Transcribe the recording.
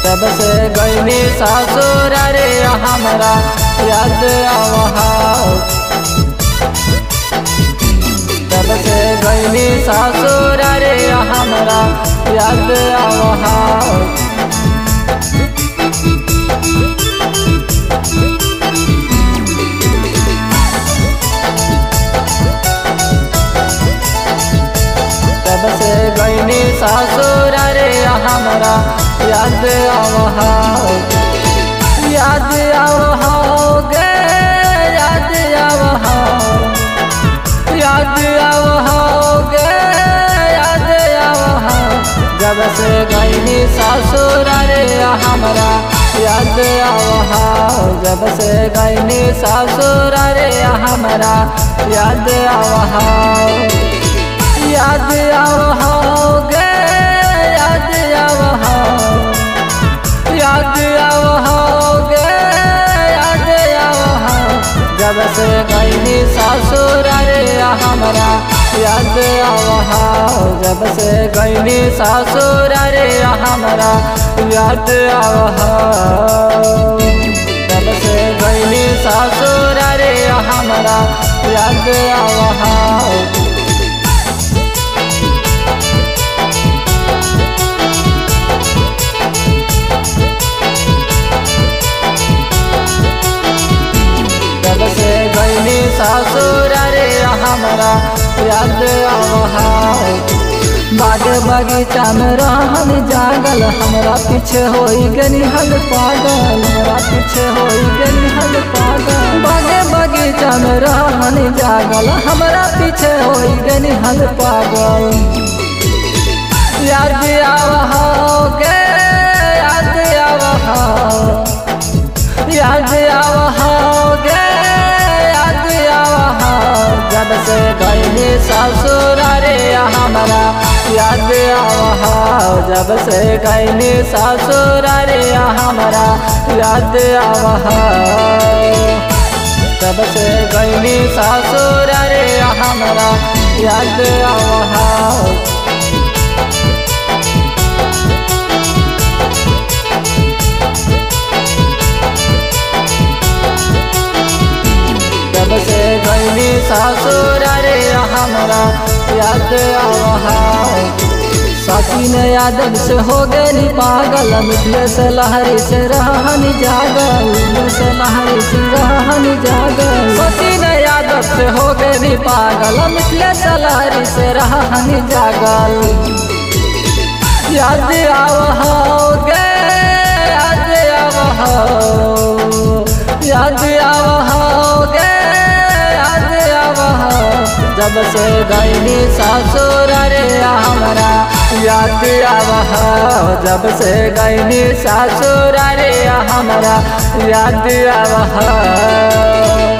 जब से गईनी ससुर रे हमरा याद आवहाओ। जब से गईनी ससुर रे हमरा याद आवहाओ। जब से गईनी ससुर रे हमरा याद आवहाओ। याद आवहाओ गे याद आवहाओ। याद आवहाओ गे याद आवहाओ। जब से गईनी ससुर रे हमरा याद आवहाओ। जब से गईनी ससुर रे हमरा याद आवहाओ। याद आवहाओ गे याद आवहाओ। याद आवहाओ गे याद आवहाओ। जब से गईनी ससुर रे हमरा याद आवहाओ। जब से गईनी ससुर रे हमरा याद आवहाओ। जब से गईनी ससुर रे हमरा याद आवहाओ। जब से गईनी ससुर रे हमरा याद आवहाओ। बाग बगीचा में रहन जागल हमरा पीछे होई गनी हल पागल। हमरा पीछे होई गनी हल पागल। बाग बगीचा में रहन जागल हमरा पीछे होई गनी हल पागल। याद आवहाओ गे याद आवहाओ। याद आवहाओ गे याद आवहाओ। जब से गईनी ससुर रे हमरा याद आवहाओ। जब से गईनी ससुर रे हमरा याद आवहाओ। जब से गईनी ससुर रे हमरा याद आवहाओ। जब से गईनी ससुर रे हमरा याद आवहाओ। सकीन यादव से हो गई पागल। मिथिलेश लहरी से रहनी जागल। मिथिलेश लहरी से रहनी जागल। सकीन यादव से हो गई पागल। मिथिलेश लहरी से रहनी जागल। याद आवहाओ गे याद आवहाओ। याद आवहाओ गे याद आवहाओ। जब से गईनी ससुर रे हमरा याद आवहाओ। जब से गईनी ससुर रे हमरा याद आवहाओ।